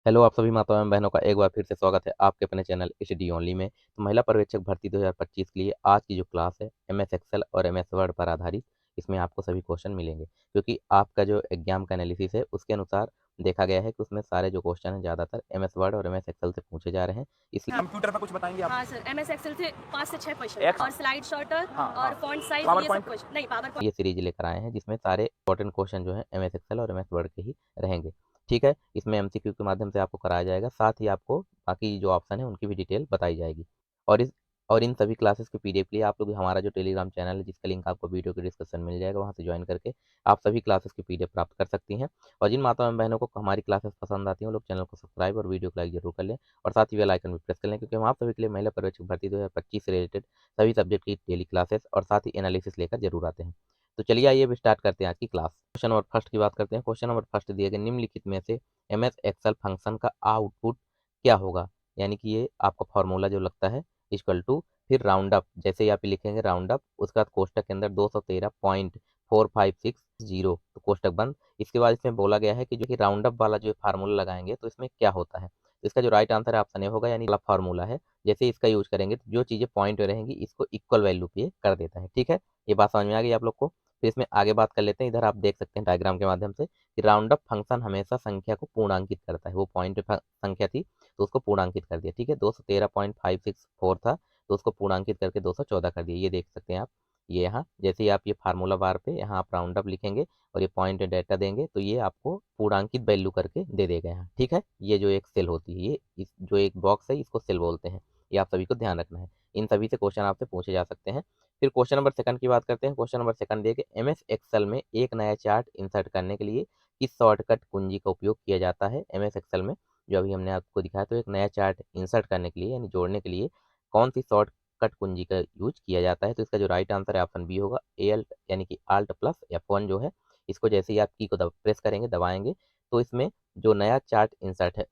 Hello आप सभी माताओं एवं बहनों का एक बार फिर से स्वागत है आपके अपने चैनल एचडी ओनली में। तो महिला पर्यवेक्षक भर्ती 2025 के लिए आज की जो क्लास है एमएस एक्सेल और एमएस वर्ड पर आधारित, इसमें आपको सभी क्वेश्चन मिलेंगे क्योंकि आपका जो एग्जाम का एनालिसिस है उसके अनुसार देखा गया है कि उसमें सारे जो क्वेश्चन हैं ज़्यादातर एमएस वर्ड और एमएस एक्सेल से पूछे जा रहे हैं। इसलिए कंप्यूटर पे कुछ बताएंगे आप? हाँ सर, एमएस एक्सेल से 5 से 6 क्वेश्चन एक्स और स्लाइड शॉर्टर हाँ और हाँ फॉन्ट साइज पावर ये सब पॉइंट क्वेश्चन नहीं पावर ये सीरीज लेकर आए हैं जिसमें सारे इंपॉर्टेंट क्वेश्चन जो है एमएस एक्सेल और एमएस वर्ड के ही रहेंगे। ठीक है, इसमें एमसीक्यू के माध्यम से आपको कराया जाएगा, साथ ही आपको बाकी जो ऑप्शन है उनकी भी डिटेल बताई जाएगी। और इस और इन सभी क्लासेस के पीडीएफ के लिए आप लोग हमारा जो टेलीग्राम चैनल है जिसका लिंक आपको वीडियो के डिस्क्रिप्शन में मिल जाएगा, वहाँ से ज्वाइन करके आप सभी क्लासेस की पीडीएफ प्राप्त कर सकती हैं। और जिन माताओं एवं बहनों को हमारी क्लासेस पसंद आती हैं वो लोग चैनल को सब्सक्राइब और वीडियो को लाइक जरूर कर लें और साथ ही बेल आइकन भी प्रेस कर लें, क्योंकि हम आप सभी के लिए महिला पर्यवेक्षक भर्ती 2025 से रिलेटेड सभी सब्जेक्ट की डेली क्लासेस और साथ ही एनालिसिस लेकर जरूर आते हैं। तो चलिए आइए अब स्टार्ट करते हैं आज की क्लास। क्वेश्चन नंबर फर्स्ट की बात करते हैं। क्वेश्चन नंबर फर्स्ट दिए गए निम्नलिखित में से एमएस एक्सेल फंक्शन का आउटपुट क्या होगा। यानी कि ये आपका फॉर्मूला जो लगता है इक्वल टू, फिर राउंड अप, जैसे ही आप लिखेंगे राउंड अप, उसके बाद कोष्टक के अंदर 213.4560 तो कोष्टक बंद। इसके बाद इसमें बोला गया है कि जो कि राउंड अप वाला जो फार्मूला लगाएंगे तो इसमें क्या होता है। तो इसका जो राइट आंसर है ऑप्शन ए होगा, यानी वाला फार्मूला है जैसे इसका यूज करेंगे तो जो चीज़ें पॉइंट में रहेंगी इसको इक्वल वैल्यू पे कर देता है। ठीक है, ये बात समझ में आ गई आप लोग को। फिर इसमें आगे बात कर लेते हैं। इधर आप देख सकते हैं डायग्राम के माध्यम से कि राउंड अप फंक्शन हमेशा संख्या को पूर्णांकित करता है। वो पॉइंट संख्या थी तो उसको पूर्णांकित कर दिया। ठीक है, 213.564 था तो उसको पूर्णांकित करके 214 कर दिया। ये देख सकते हैं आप, ये यहाँ जैसे ही आप ये फार्मूला बार पे यहाँ आप राउंड अप लिखेंगे और ये पॉइंट डेटा देंगे तो ये आपको पूर्णांकित वैल्यू करके दे देगा यहाँ। ठीक है, ये जो एक सेल होती है, ये इस जो एक बॉक्स है इसको सेल बोलते हैं। ये आप सभी को ध्यान रखना है। इन सभी से क्वेश्चन आपसे पूछे जा सकते हैं। फिर क्वेश्चन नंबर सेकंड की बात करते हैं। क्वेश्चन नंबर सेकंड दिए कि एमएस एक्सेल में एक नया चार्ट इंसर्ट करने के लिए किस शॉर्टकट कुंजी का उपयोग किया जाता है। एमएस एक्सेल में जो अभी हमने आपको दिखाया, तो एक नया चार्ट इंसर्ट करने के लिए यानी जोड़ने के लिए कौन सी शॉर्टकट कुंजी का यूज किया जाता है। तो इसका जो राइट आंसर है ऑप्शन बी होगा, एल्ट यानी कि आल्ट प्लस F1 जो है, इसको जैसे ही आप की को प्रेस करेंगे दबाएंगे तो इसमें जो नया चार्ट इंसर्ट है,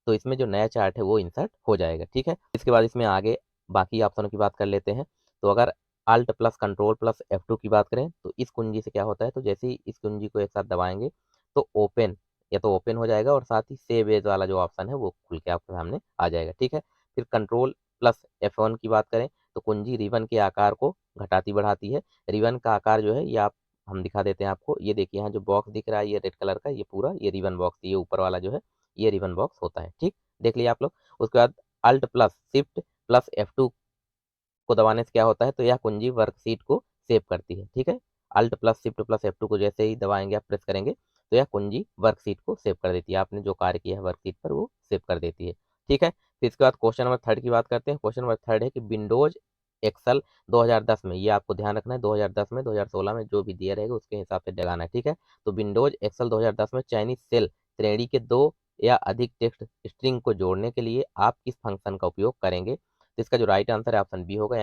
तो इसमें जो नया चार्ट है वो इंसर्ट हो जाएगा। ठीक है, इसके बाद इसमें आगे बाकी ऑप्शनों की बात कर लेते हैं। तो अगर alt plus control plus F2 की बात करें तो इस कुंजी से क्या होता है, तो जैसे ही इस कुंजी को एक साथ दबाएंगे तो ओपन, या तो ओपन हो जाएगा और साथ ही सेव एज वाला जो ऑप्शन है वो खुल के आपके सामने आ जाएगा। ठीक है, फिर कंट्रोल प्लस F1 की बात करें तो कुंजी रिबन के आकार को घटाती बढ़ाती है। रिबन का आकार जो है ये आप हम दिखा देते हैं आपको। ये देखिए यहाँ जो बॉक्स दिख रहा है ये रेड कलर का, ये पूरा ये रिबन बॉक्स, ये ऊपर वाला जो है ये रिबन बॉक्स होता है। ठीक, देख लिया आप लोग। उसके बाद alt plus shift plus F2 को दबाने से क्या होता है, तो यह कुंजी वर्कशीट को सेव करती है। ठीक है, alt plus shift plus F2 को जैसे ही दबाएंगे आप प्रेस करेंगे तो यह कुंजी वर्कशीट को सेव कर देती है। आपने जो कार्य किया है वर्कशीट पर वो सेव कर देती है। ठीक है, फिर इसके बाद क्वेश्चन नंबर थर्ड की बात करते हैं। क्वेश्चन नंबर थर्ड है कि विंडोज एक्सेल 2010 में, ये आपको ध्यान रखना है 2010 में 2016 में जो भी दिया रहेगा उसके हिसाब से लगाना है। ठीक है, तो विंडोज एक्सेल 2010 में चयनित सेल श्रेणी के दो या अधिक टेक्स्ट स्ट्रिंग को जोड़ने के लिए आप किस फंक्शन का उपयोग करेंगे। तो इसका जो राइट आंसर है ऑप्शन बी होगा,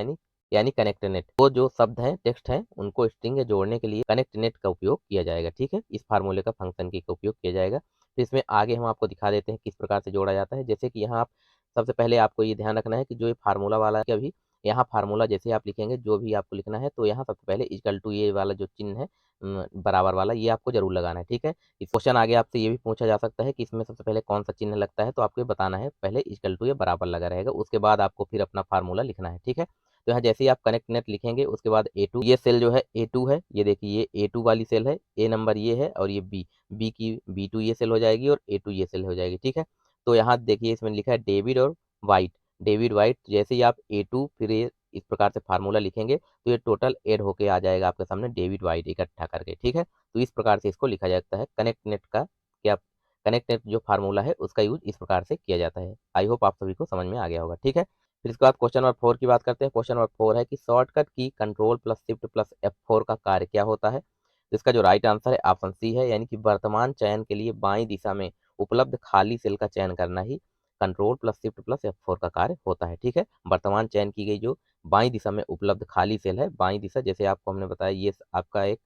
यानी कनेक्ट नेट। वो जो शब्द हैं टेक्स्ट हैं उनको स्ट्रिंग में जोड़ने के लिए कनेक्ट नेट का उपयोग किया जाएगा। ठीक है, इस फार्मूले का फंक्शन की का उपयोग किया जाएगा। तो इसमें आगे हम आपको दिखा देते हैं किस प्रकार से जोड़ा जाता है। जैसे कि यहाँ आप सबसे पहले आपको ये ध्यान रखना है कि जो ये फार्मूला वाला है, अभी यहाँ फार्मूला जैसे आप लिखेंगे जो भी आपको लिखना है तो यहाँ सबसे पहले इक्वल टू ये वाला जो चिन्ह है बराबर वाला, ये आपको जरूर लगाना है। ठीक है, इस क्वेश्चन आगे आपसे ये भी पूछा जा सकता है कि इसमें सबसे पहले कौन सा चिन्ह लगता है, तो आपको ये बताना है पहले इक्वल टू ये बराबर लगा रहेगा, उसके बाद आपको फिर अपना फार्मूला लिखना है। ठीक है, तो यहाँ जैसे ही आप कनेक्ट नेट लिखेंगे उसके बाद A2, ये सेल जो है A2 है, ये देखिए ये A2 वाली सेल है, ए नंबर ये है और ये बी की B2 ये सेल हो जाएगी और A2 ये सेल हो जाएगी। ठीक है, तो यहाँ देखिए इसमें लिखा है डेविड और वाइट, डेविड वाइट, जैसे ही आप A2 फिर ये इस प्रकार से फार्मूला लिखेंगे तो ये टोटल ऐड होके आ जाएगा आपके सामने डेविड वाइट इकट्ठा करके। ठीक है, तो इस प्रकार से इसको लिखा जाता है। कनेक्ट नेट का क्या, कनेक्ट नेट जो फार्मूला है उसका यूज इस प्रकार से किया जाता है। आई होप आप सभी को समझ में आ गया होगा। ठीक है, फिर इसके बाद क्वेश्चन नंबर 4 की बात करते हैं। क्वेश्चन नंबर 4 है कि शॉर्टकट की control plus shift plus F4 का कार्य क्या होता है। तो इसका जो राइट आंसर है ऑप्शन सी है, यानी कि वर्तमान चयन के लिए बाईं दिशा में उपलब्ध खाली सेल का चयन करना ही control plus shift plus F4 का कार्य होता है। ठीक है, वर्तमान चयन की गई जो बाईं दिशा में उपलब्ध खाली सेल है, बाईं दिशा जैसे आपको हमने बताया ये आपका एक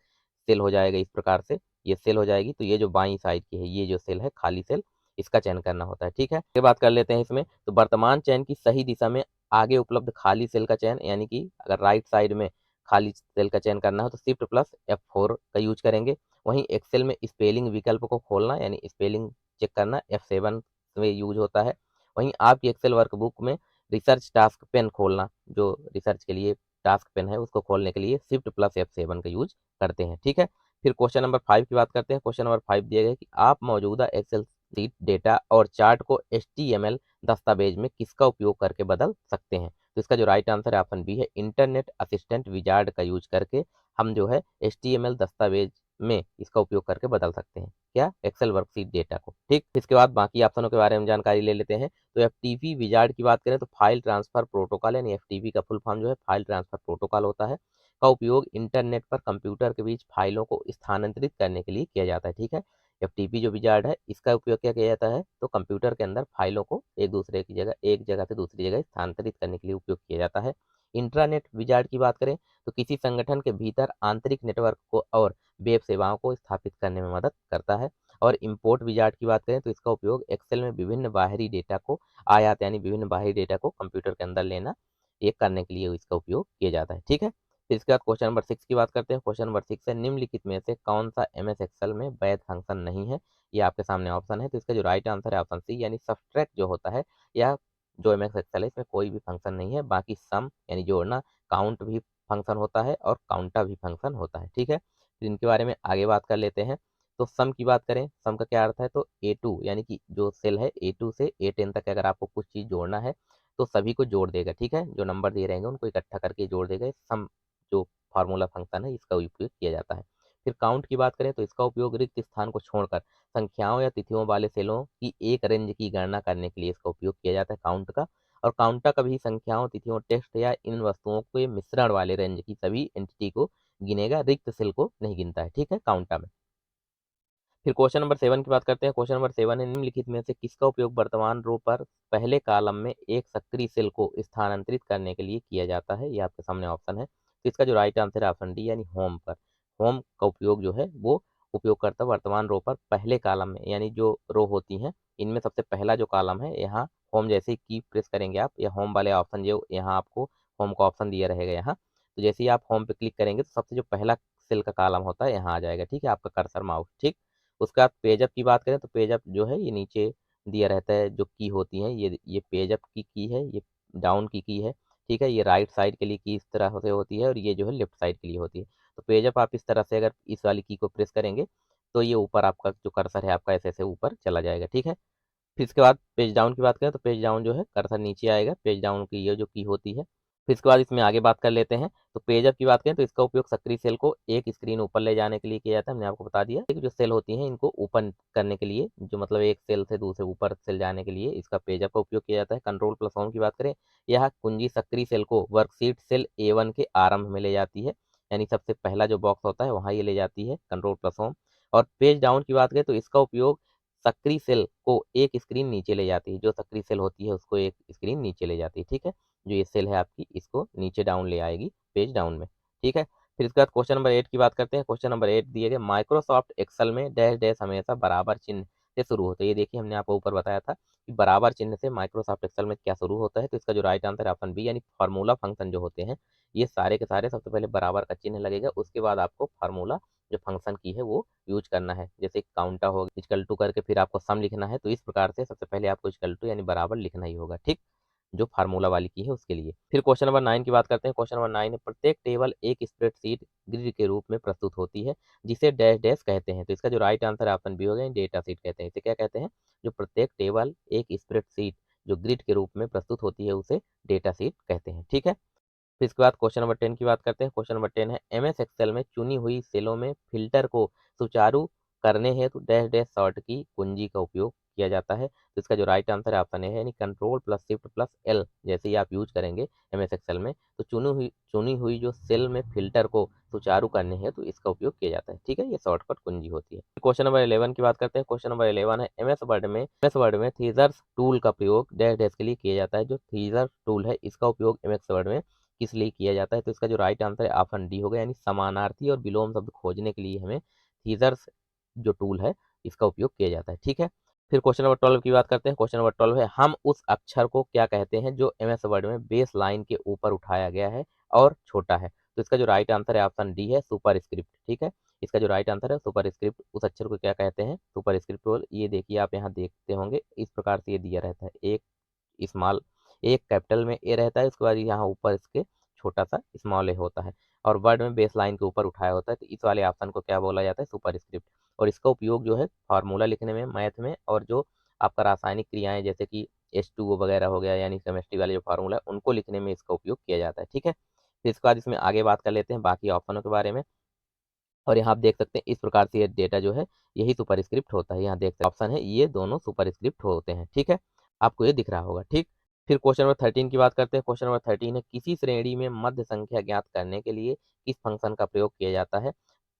सेल हो जाएगा इस प्रकार से, ये सेल हो जाएगी तो ये जो बाईं साइड की है ये जो सेल है खाली सेल, इसका चयन करना होता है। ठीक है, ये बात कर लेते हैं इसमें। तो वर्तमान चयन की सही दिशा में आगे उपलब्ध खाली सेल का चयन, यानी कि अगर राइट साइड में खाली सेल का चयन करना हो तो शिफ्ट प्लस F4 का यूज करेंगे। वहीं एक्सेल में स्पेलिंग विकल्प को खोलना यानी स्पेलिंग चेक करना F7 इसमें यूज होता है। वहीं आपकी एक्सेल वर्कबुक में रिसर्च टास्क पेन खोलना, जो रिसर्च के लिए टास्क पेन है उसको खोलने के लिए शिफ्ट प्लस F7 का यूज करते हैं। ठीक है, फिर क्वेश्चन नंबर 5 की बात करते हैं। क्वेश्चन नंबर 5 दिया गया है कि आप मौजूदा एक्सेल शीट डेटा और चार्ट को HTML दस्तावेज में किसका उपयोग करके बदल सकते हैं। तो इसका जो राइट आंसर है ऑप्शन बी है, इंटरनेट असिस्टेंट विजार्ड का यूज करके हम जो है HTML दस्तावेज में इसका उपयोग करके बदल सकते हैं, क्या, एक्सेल वर्कशीट डेटा को। ठीक, इसके बाद बाकी ऑप्शनों के बारे में जानकारी ले लेते हैं। तो एफटीपी विजार्ड की बात करें तो फाइल ट्रांसफर प्रोटोकॉल, यानी एफटीपी का फुल फॉर्म जो है फाइल ट्रांसफर प्रोटोकॉल होता है, का उपयोग इंटरनेट पर कंप्यूटर के बीच फाइलों को स्थानांतरित करने के लिए किया जाता है। ठीक है, एफटीपी जो विजार्ड है इसका उपयोग क्या किया जाता है, तो कंप्यूटर के अंदर फाइलों को एक जगह से दूसरी जगह स्थानांतरित करने के लिए उपयोग किया जाता है। इंट्रानेट विजार्ड की बात करें तो किसी संगठन के भीतर आंतरिक नेटवर्क को और वेब सेवाओं को स्थापित करने में मदद करता है। और इंपोर्ट विजार्ड की बात करें तो इसका उपयोग एक्सेल में विभिन्न बाहरी डेटा को आयात, यानी विभिन्न बाहरी डेटा को कंप्यूटर के अंदर लेना, ये करने के लिए इसका उपयोग किया जाता है। ठीक है, फिर इसके बाद क्वेश्चन नंबर 6 की बात करते हैं। क्वेश्चन नंबर 6 है, निम्नलिखित में से कौन सा एमएस एक्सेल में वैध फंक्शन नहीं है। ये आपके सामने ऑप्शन है, तो इसका जो राइट आंसर है ऑप्शन सी, यानी सब्ट्रैक्ट जो होता है, या जो एमएस एक्सेल है इसमें कोई भी फंक्शन नहीं है। बाकी सम यानी जोड़ना, काउंट भी फंक्शन होता है और काउंटा भी फंक्शन होता है। ठीक है, फिर इनके बारे में आगे बात कर लेते हैं। तो सम की बात करें, सम का क्या अर्थ है, तो A2 यानी कि जो सेल है A2 से A10 तक अगर आपको कुछ चीज़ जोड़ना है तो सभी को जोड़ देगा। ठीक है, जो नंबर दिए रहेंगे उनको इकट्ठा करके जोड़ देगा। सम जो फार्मूला फंक्शन है इसका उपयोग किया जाता है। फिर काउंट की बात करें तो इसका उपयोग रिक्त स्थान को छोड़कर संख्याओं या तिथियों वाले सेलों की एक रेंज की गणना करने के लिए इसका उपयोग किया जाता है, काउंट का। और काउंटा कभी संख्याओं, तिथियों, टेक्स्ट या इन वस्तुओं के मिश्रण वाले रेंज की सभी एंटिटी को गिनेगा, रिक्त सेल को नहीं गिनता है। ठीक है, काउंटा में। फिर क्वेश्चन नंबर 7 की बात करते हैं। क्वेश्चन नंबर 7 है, निम्नलिखित में से किसका उपयोग वर्तमान रो पर पहले कॉलम में एक सक्रिय सेल को स्थानांतरित करने के लिए किया जाता है। ये आपके सामने ऑप्शन है, तो इसका जो राइट आंसर है ऑप्शन डी, यानी होम पर। होम का उपयोग जो है वो उपयोगकर्ता वर्तमान रो पर पहले कॉलम में, यानी जो रो होती हैं इनमें सबसे पहला जो कॉलम है, यहाँ होम जैसे ही की प्रेस करेंगे आप, या होम वाले ऑप्शन जो यहाँ आपको होम का ऑप्शन दिया रहेगा यहाँ, तो जैसे ही आप होम पे क्लिक करेंगे तो सबसे जो पहला सेल का कॉलम होता है यहाँ आ जाएगा। ठीक है, आपका कर्सर माउस। ठीक, उसके बाद पेजअप की बात करें तो पेजअप जो है ये नीचे दिया रहता है, जो की होती है ये पेजअप की है, ये डाउन की है। ठीक है, ये राइट साइड के लिए की इस तरह से होती है और ये जो है लेफ्ट साइड के लिए होती है। तो पेजअप आप इस तरह से अगर इस वाली की को प्रेस करेंगे तो ये ऊपर आपका जो कर्सर है आपका ऐसे ऐसे ऊपर चला जाएगा। ठीक है, फिर इसके बाद पेज डाउन की बात करें तो पेज डाउन जो है कर्सर नीचे आएगा, पेज डाउन की ये जो की होती है। फिर इसके बाद इसमें आगे बात कर लेते हैं। तो पेज अप की बात करें तो इसका उपयोग सक्रिय सेल को एक स्क्रीन ऊपर ले जाने के लिए किया जाता है। हमने आपको बता दिया कि जो सेल होती हैं इनको ऊपर करने के लिए, जो मतलब एक सेल से दूसरे ऊपर सेल जाने के लिए इसका पेज अप का उपयोग किया जाता है। कंट्रोल प्लस होम की बात करें, यह कुंजी सक्रिय सेल को वर्कशीट सेल A1 के आरंभ में ले जाती है, यानी सबसे पहला जो बॉक्स होता है वहाँ ये ले जाती है, कंट्रोल प्लस होम। और पेज डाउन की बात करें तो इसका उपयोग सक्रिय सेल को एक स्क्रीन नीचे ले जाती है, जो सक्रिय सेल होती है उसको एक स्क्रीन नीचे ले जाती है। ठीक है, जो ये सेल है आपकी इसको नीचे डाउन ले आएगी पेज डाउन में। ठीक है, फिर इसके बाद क्वेश्चन नंबर 8 की बात करते हैं। क्वेश्चन नंबर 8 दिए गए, माइक्रोसॉफ्ट एक्सेल में डैश डैश हमेशा बराबर चिन्ह से शुरू होता है। ये देखिए हमने आपको ऊपर बताया था कि बराबर चिन्ह से माइक्रोसॉफ्ट एक्सेल में क्या शुरू होता है, तो इसका जो राइट आंसर है ऑप्शन बी, यानी फार्मूला फंक्शन जो होते हैं ये सारे के सारे सबसे पहले बराबर का चिन्ह लगेगा, उसके बाद आपको फार्मूला जो फंक्शन की है वो यूज करना है। जैसे काउंटा हो इक्वल टू करके फिर आपको सम लिखना है, तो इस प्रकार से सबसे पहले आपको इक्वल टू यानी बराबर लिखना ही होगा। ठीक, जो फार्मूला वाली की है उसके लिए। फिर क्वेश्चन नंबर 9 की बात करते हैं। क्वेश्चन नंबर 9 है, प्रत्येक टेबल एक स्प्रेडशीट ग्रिड के रूप में प्रस्तुत होती है जिसे डैश डैश कहते हैं। तो इसका जो राइट आंसर है ऑप्शन बी हो गया, डेटा शीट कहते हैं। इसे क्या कहते हैं, जो प्रत्येक टेबल एक स्प्रेडशीट जो ग्रिड के रूप में प्रस्तुत होती है उसे डेटा शीट कहते हैं। ठीक है, फिर इसके बाद क्वेश्चन नंबर 10 की बात करते हैं। क्वेश्चन नंबर 10 है, एमएस एक्सेल में चुनी हुई सेलों में फिल्टर को सुचारू करने हेतु डैश डैश सॉर्ट की कुंजी का उपयोग किया जाता है। तो इसका जो राइट आंसर है ऑप्शन ए है, यानी control plus shift plus L जैसे ही आप यूज करेंगे एमएस एक्सेल में, तो चुनी हुई जो सेल में फिल्टर को सुचारू करने हेतु इसका उपयोग किया जाता है। ठीक है, ये शॉर्टकट कुंजी होती है। क्वेश्चन नंबर 11 की बात करते हैं। क्वेश्चन नंबर 11 है, एमएस वर्ड में थीजर्स टूल का प्रयोग डैश डैश के लिए किया जाता है। जो थीजर टूल है इसका उपयोग एमएस वर्ड में किस लिए किया जाता है, तो इसका जो राइट आंसर है ऑप्शन डी होगा, यानी समानार्थी और विलोम शब्द खोजने के लिए हमें थीजर्स जो टूल है इसका उपयोग किया जाता है। ठीक है, फिर क्वेश्चन नंबर 12 की बात करते हैं। क्वेश्चन नंबर 12 है, हम उस अक्षर को क्या कहते हैं जो एमएस वर्ड में बेस लाइन के ऊपर उठाया गया है और छोटा है। तो इसका जो राइट आंसर है ऑप्शन डी है सुपर स्क्रिप्ट। ठीक है, इसका जो राइट आंसर है सुपर स्क्रिप्ट, उस अक्षर को क्या कहते हैं? Super script. और ये देखिए आप यहाँ देखते होंगे इस प्रकार से ये दिया रहता है, एक स्मॉल, एक कैपिटल में ए रहता है, उसके बाद यहाँ ऊपर इसके छोटा सा स्मॉल ए होता है, और वर्ड में बेस लाइन के ऊपर उठाया होता है। तो इस वाले ऑप्शन को क्या बोला जाता है? Super script. और इसका उपयोग जो है फार्मूला लिखने में, मैथ में, और जो आपका रासायनिक क्रियाएं जैसे कि H2O वगैरह हो गया, यानी केमिस्ट्री वाले जो फार्मूला है उनको लिखने में इसका उपयोग किया जाता है। ठीक है, फिर इसके बाद इसमें आगे बात कर लेते हैं बाकी ऑप्शनों के बारे में। और यहाँ आप देख सकते हैं इस प्रकार से ये डेटा जो है यही सुपर स्क्रिप्ट होता है। यहाँ देख सकते ऑप्शन है ये दोनों सुपर स्क्रिप्ट होते हैं। ठीक है, आपको ये दिख रहा होगा। ठीक, फिर क्वेश्चन नंबर 13 की बात करते हैं। क्वेश्चन नंबर 13 है, किसी श्रेणी में मध्य संख्या ज्ञात करने के लिए किस फंक्शन का प्रयोग किया जाता है?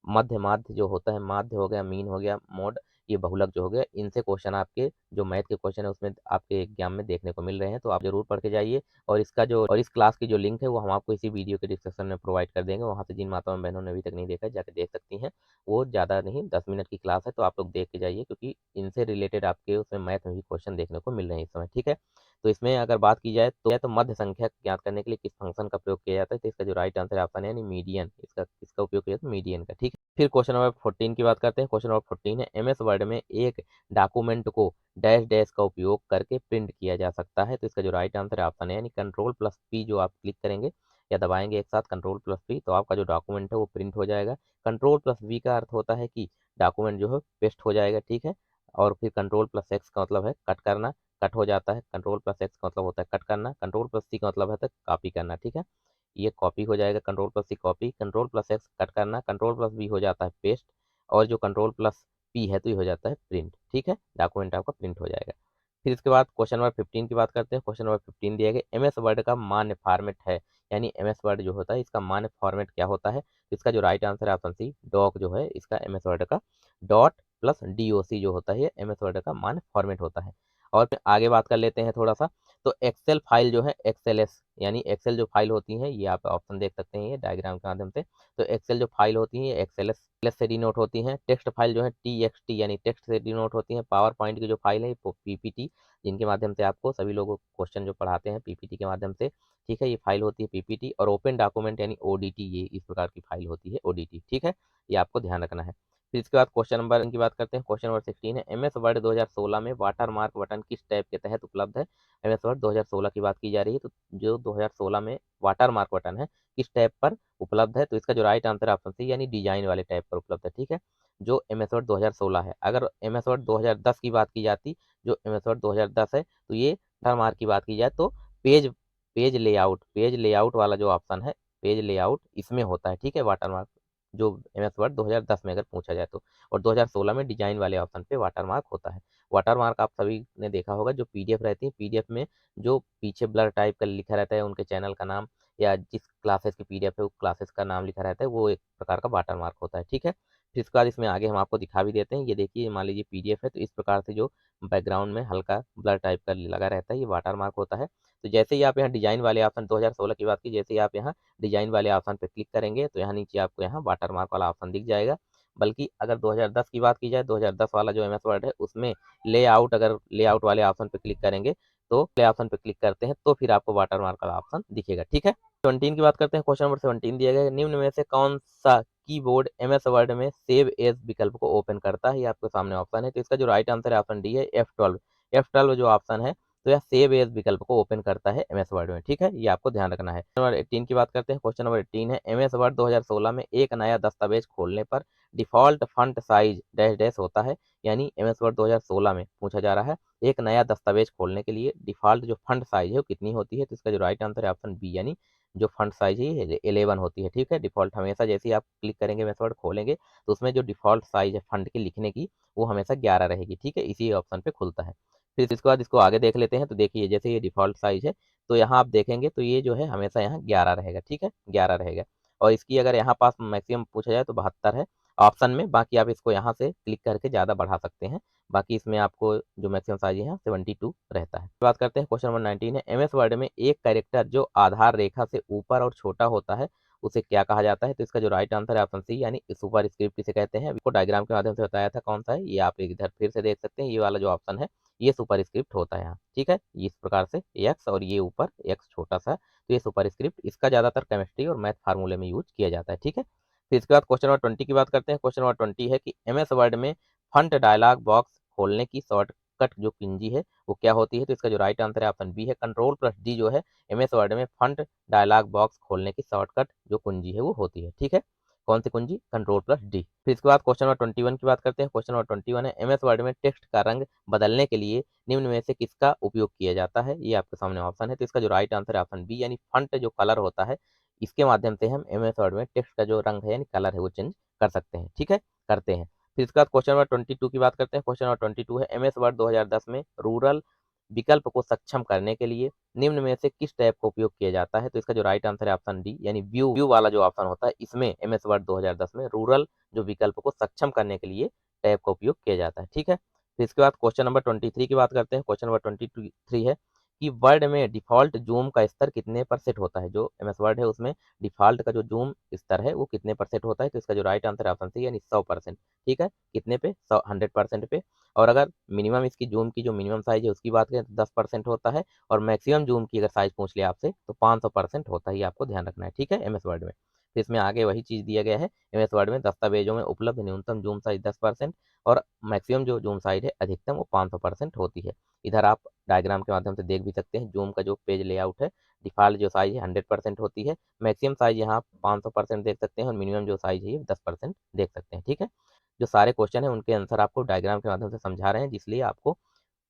मध्य, माध्य जो होता है, माध्य हो गया, मीन हो गया, मोड, ये बहुलक जो हो गया, इनसे क्वेश्चन आपके जो मैथ के क्वेश्चन है उसमें आपके एग्जाम में देखने को मिल रहे हैं, तो आप जरूर पढ़ के जाइए। और इसका जो और इस क्लास की जो लिंक है वो हम आपको इसी वीडियो के डिस्क्रिप्शन में प्रोवाइड कर देंगे, वहाँ से जिन माताओं बहनों ने अभी तक नहीं देखा है जाके देख सकती हैं। वो ज़्यादा नहीं, 10 मिनट की क्लास है, तो आप लोग देख के जाइए, क्योंकि इनसे रिलेटेड आपके उसमें मैथ में भी क्वेश्चन देखने को मिल रहे हैं इस समय। ठीक है, तो इसमें अगर बात की जाए तो मध्य संख्या ज्ञात करने के लिए किस फंक्शन का प्रयोग किया जाता है? तो इसका जो राइट आंसर ऑप्शन है यानी मीडियन, इसका उपयोग किया जाता है मीडियन का। ठीक है, फिर क्वेश्चन नंबर 14 की बात करते हैं। क्वेश्चन नंबर 14 है, एमएस वर्ड में एक डॉक्यूमेंट को डैश डैश का उपयोग करके प्रिंट किया जा सकता है। तो इसका जो राइट आंसर है ऑप्शन है यानी कंट्रोल प्लस पी, जो आप क्लिक करेंगे या दबाएंगे एक साथ कंट्रोल प्लस पी, तो आपका जो डॉक्यूमेंट है वो प्रिंट हो जाएगा। कंट्रोल प्लस वी का अर्थ होता है कि डॉक्यूमेंट जो है पेस्ट हो जाएगा। ठीक है, और फिर कंट्रोल प्लस एक्स का मतलब है कट करना, कट हो जाता है। कंट्रोल प्लस एक्स का मतलब होता है कट करना। कंट्रोल प्लस सी का मतलब है कॉपी करना। ठीक है, ये कॉपी हो जाएगा, control plus C copy, control plus X cut करना, कंट्रोल प्लस बी हो जाता है पेस्ट, और जो कंट्रोल प्लस पी है तो ये हो जाता है प्रिंट। ठीक है, डॉक्यूमेंट आपका प्रिंट हो जाएगा। फिर इसके बाद क्वेश्चन नंबर 15 की बात करते हैं। क्वेश्चन नंबर 15 दिया गया, एमएस वर्ड का मान्य फॉर्मेट है, यानी एमएस वर्ड जो होता है इसका मान्य फॉर्मेट क्या होता है? तो इसका जो राइट आंसर है ऑप्शन सी, डॉक जो है इसका एमएस वर्ड का डॉट प्लस डीओसी जो होता है एमएस वर्ड का मान्य फॉर्मेट होता है। और फिर आगे बात कर लेते हैं थोड़ा सा, तो एक्सेल फाइल जो है एक्सेलएस, यानी एक्सेल जो फाइल होती है, ये आप ऑप्शन देख सकते हैं ये डायग्राम के माध्यम से। तो एक्सेल जो फाइल होती है एक्सेलएस से डिनोट होती हैं। टेक्स्ट फाइल जो है टीएक्सटी यानी टेक्स्ट से डिनोट होती हैं। पावर पॉइंट की जो फाइल है वो पीपीटी, जिनके माध्यम से आपको सभी लोगों को क्वेश्चन जो पढ़ाते हैं पीपीटी के माध्यम से। ठीक है, ये फाइल होती है पीपीटी। और ओपन डॉक्यूमेंट यानी ओडीटी, ये इस प्रकार की फाइल होती है ओडीटी। ठीक है, ये आपको ध्यान रखना है। फिर इसके बाद क्वेश्चन नंबर की बात करते हैं। क्वेश्चन नंबर 16 है, एमएस वर्ड 2016 में वाटर मार्क बटन किस टैब के तहत उपलब्ध है? एमएस वर्ड 2016 की बात की जा रही है, तो जो 2016 में वाटर मार्क बटन है किस टैब पर उपलब्ध है? तो इसका जो राइट आंसर ऑप्शन सी यानी डिजाइन वाले टैब पर उपलब्ध है। ठीक है, जो एमएस वर्ड 2016 है। अगर एमएस वर्ड 2010 की बात की जाती, जो एमएस वर्ड 2010 है, तो ये वाटर मार्क की बात की जाए तो पेज पेज लेआउट वाला जो ऑप्शन है, पेज लेआउट इसमें होता है। ठीक है, वाटर मार्क जो एमएस वर्ड 2010 में अगर पूछा जाए तो, और 2016 में डिजाइन वाले ऑप्शन पे वाटर मार्क होता है। वाटर मार्क आप सभी ने देखा होगा, जो पीडीएफ रहती है, पीडीएफ में जो पीछे ब्लर टाइप का लिखा रहता है उनके चैनल का नाम, या जिस क्लासेस की पीडीएफ है उस क्लासेस का नाम लिखा रहता है, वो एक प्रकार का वाटर मार्क होता है। ठीक है, फिर इसके बाद इसमें आगे हम आपको दिखा भी देते हैं। ये देखिए, मान लीजिए पीडीएफ है, तो इस प्रकार से जो बैकग्राउंड में हल्का ब्लर टाइप का लगा रहता है, ये वाटर मार्क होता है। तो जैसे ही आप यहाँ डिजाइन वाले ऑप्शन 2016 की बात की, जैसे ही आप यहाँ डिजाइन वाले ऑप्शन पे क्लिक करेंगे तो यहाँ नीचे आपको यहाँ वाटर मार्क वाला ऑप्शन दिख जाएगा। बल्कि अगर 2010 की बात की जाए, 2010 वाला जो एमएस वर्ड है उसमें लेआउट, अगर लेआउट वाले ऑप्शन पे क्लिक करेंगे, तो प्ले ऑप्शन पे क्लिक करते हैं तो फिर आपको वाटर मार्क वाला ऑप्शन दिखेगा। ठीक है, 17 की बात करते हैं। क्वेश्चन नंबर 17 दिया गया है, निम्न में से कौन सा कीबोर्ड एमएस वर्ड में सेव एज विकल्प को ओपन करता है? ये आपके सामने ऑप्शन है। तो इसका जो राइट आंसर है ऑप्शन डी है F12। F12 जो ऑप्शन है, तो यह सेव एज विकल्प को ओपन करता है एमएस वर्ड में। ठीक है, ये आपको ध्यान रखना है। नंबर 18 की बात करते हैं। क्वेश्चन नंबर 18 है, एमएस वर्ड 2016 में एक नया दस्तावेज खोलने पर default font size dash dash होता है, यानी एमएस वर्ड 2016 में पूछा जा रहा है एक नया दस्तावेज खोलने के लिए डिफॉल्ट जो फंट साइज है वो कितनी होती है? तो इसका जो राइट आंसर है ऑप्शन बी, यानी जो फंट साइज है ये 11 होती है। ठीक है, डिफॉल्ट हमेशा जैसे ही आप क्लिक करेंगे एमएस वर्ड खोलेंगे तो उसमें जो डिफॉल्ट साइज है फंट के लिखने की, वो हमेशा 11 रहेगी। ठीक है, इसी ऑप्शन पे खुलता है। फिर इसके बाद इसको आगे देख लेते हैं। तो देखिए, जैसे ये डिफ़ॉल्ट साइज़ है, तो यहाँ आप देखेंगे तो ये जो है हमेशा यहाँ 11 रहेगा। ठीक है, 11 रहेगा। और इसकी अगर यहाँ पास मैक्सिमम पूछा जाए तो 72 है ऑप्शन में। बाकी आप इसको यहाँ से क्लिक करके ज़्यादा बढ़ा सकते हैं। बाकी इसमें आपको जो मैक्सिमम साइज़ है 72 रहता है। बात करते हैं क्वेश्चन नंबर 19 है, एमएस वर्ड में एक कैरेक्टर जो आधार रेखा से ऊपर और छोटा होता है उसे क्या कहा जाता है? तो इसका जो राइट आंसर है ऑप्शन सी, यानी सुपर स्क्रिप्ट इसे कहते हैं। इसको डायग्राम के माध्यम से बताया था कौन सा है, ये आप एक इधर फिर से देख सकते हैं। ये वाला जो ऑप्शन है ये सुपरस्क्रिप्ट होता है यहाँ, ठीक है। इस प्रकार से एक्स और ये ऊपर एक्स छोटा सा, तो ये सुपरस्क्रिप्ट, इसका ज़्यादातर केमिस्ट्री और मैथ फार्मूले में यूज किया जाता है, ठीक है। फिर इसके बाद क्वेश्चन नंबर 20 की बात करते हैं। क्वेश्चन नंबर 20 है कि एमएस वर्ड में फंट डायलॉग बॉक्स खोलने की शॉर्टकट जो कुंजी है वो क्या होती है? तो इसका जो राइट आंसर है ऑप्शन बी है, कंट्रोल प्लस डी जो है एमएस वर्ड में फंट डायलॉग बॉक्स खोलने की शॉर्टकट जो कुंजी है वो होती है, ठीक है। कौन सी कुंजी? Control plus D. फिर इसके बाद क्वेश्चन नंबर 21 की बात करते हैं। क्वेश्चन नंबर 21 है, एमएस वर्ड में टेक्स्ट का रंग बदलने के लिए निम्न में से किसका उपयोग किया जाता है? ये आपके सामने ऑप्शन है, तो इसका जो राइट आंसर है ऑप्शन बी, यानी फंट जो कलर होता है इसके माध्यम से हम एमएस वर्ड में टेक्स्ट का जो रंग है यानी कलर है वो चेंज कर सकते हैं, ठीक है, करते हैं। फिर इसके बाद क्वेश्चन नंबर 22 की बात करते हैं। क्वेश्चन नंबर 22 है, एमएस वर्ड 2010 में रूरल विकल्प को सक्षम करने के लिए निम्न में से किस टैब का उपयोग किया जाता है? तो इसका जो राइट आंसर है ऑप्शन डी, यानी व्यू व्यू वाला जो ऑप्शन होता है इसमें एमएस वर्ड 2010 में रूरल जो विकल्प को सक्षम करने के लिए टैब का उपयोग किया जाता है, ठीक है। फिर इसके बाद क्वेश्चन नंबर 23 की बात करते हैं। क्वेश्चन नंबर 23 है कि वर्ड में डिफ़ॉल्ट ज़ूम का स्तर कितने पर सेट होता है? जो एमएस वर्ड है उसमें डिफ़ॉल्ट का जो ज़ूम स्तर है वो कितने पर सेट होता है? तो इसका जो राइट आंसर है ऑप्शन सी, यानी 100%, ठीक है। कितने पे? 100 100% पे। और अगर मिनिमम इसकी ज़ूम की जो मिनिमम साइज़ है उसकी बात करें तो 10% होता है, और मैक्सिमम ज़ूम की अगर साइज़ पूछ लिया आपसे तो 500% होता है, ये आपको ध्यान रखना है, ठीक है, एमएस वर्ड में। तो इसमें आगे वही चीज़ दिया गया है, एमएस वर्ड में दस्तावेज़ों में उपलब्ध न्यूनतम ज़ूम साइज़ 10% और मैक्सिमम जो ज़ूम साइज़ है अधिकतम वो 500% होती है। इधर आप डायग्राम के माध्यम से देख भी सकते हैं, ज़ूम का जो पेज लेआउट है, डिफ़ॉल्ट जो साइज़ है 100% होती है, मैक्सिमम साइज़ यहाँ 500% देख सकते हैं और मिनिमम जो साइज़ है ये 10% देख सकते हैं, ठीक है। जो सारे क्वेश्चन हैं उनके आंसर आपको डायग्राम के माध्यम से समझा रहे हैं,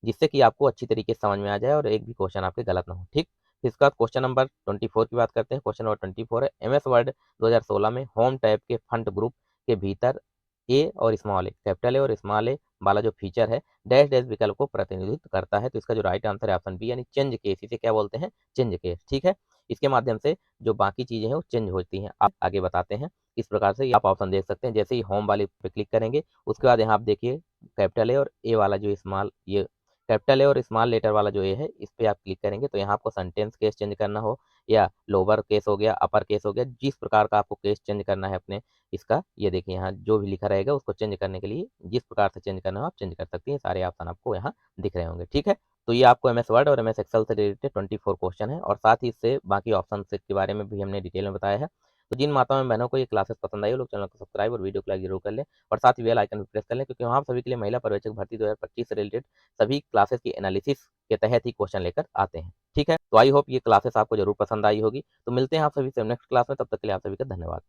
जिससे कि आपको अच्छी तरीके से समझ में आ जाए और एक भी क्वेश्चन आपके गलत ना हो, ठीक। फिर इसके बाद क्वेश्चन नंबर 24 की बात करते हैं। क्वेश्चन नंबर 24 है, एमएस वर्ड 2016 में होम टैब के फंट ग्रुप के भीतर ए और स्मॉल ए, कैपिटल ए और स्मॉल ए वाला जो फीचर है डैश डैश विकल्प को प्रतिनिधित्व करता है। तो इसका जो राइट आंसर है ऑप्शन बी, यानी चेंज केस, इसे क्या बोलते हैं? चेंज केस, ठीक है। इसके माध्यम से जो बाकी चीजें हैं वो चेंज होती हैं। आप आगे बताते हैं इस प्रकार से, आप ऑप्शन देख सकते हैं। जैसे ही होम वाले पे क्लिक करेंगे उसके बाद यहाँ आप देखिए कैपिटल ए और ए वाला जो स्मॉल, ये कैपिटल ए और स्मॉल लेटर वाला जो ए है इस पे आप क्लिक करेंगे तो यहाँ आपको सेंटेंस केस चेंज करना हो या लोअर केस हो गया, अपर केस हो गया, जिस प्रकार का आपको केस चेंज करना है अपने इसका, ये देखिए यहाँ जो भी लिखा रहेगा उसको चेंज करने के लिए जिस प्रकार से चेंज करना हो आप चेंज कर सकते हैं। सारे ऑप्शन आपको यहाँ दिख रहे होंगे, ठीक है। तो ये आपको एमएस वर्ड और एमएस एक्सेल से रिलेटेड 24 क्वेश्चन है, और साथ ही इससे बाकी ऑप्शन के बारे में भी हमने डिटेल में बताया है। तो जिन माताओं और बहनों को ये क्लासेस पसंद आई वो लोग चैनल को सब्सक्राइब और वीडियो को लाइक जरूर कर लें, और साथ ही बेल आइकन भी प्रेस कर लें, क्योंकि वहाँ सभी के लिए महिला पर्यवेक्षक भर्ती 2025 से रिलेटेड सभी क्लासेस की एनालिसिस के तहत ही क्वेश्चन लेकर आते हैं, ठीक है। तो आई होप ये क्लासेस आपको जरूर पसंद आई होगी। तो मिलते हैं आप सभी से नेक्स्ट क्लास में, तब तक के लिए आप सभी का धन्यवाद।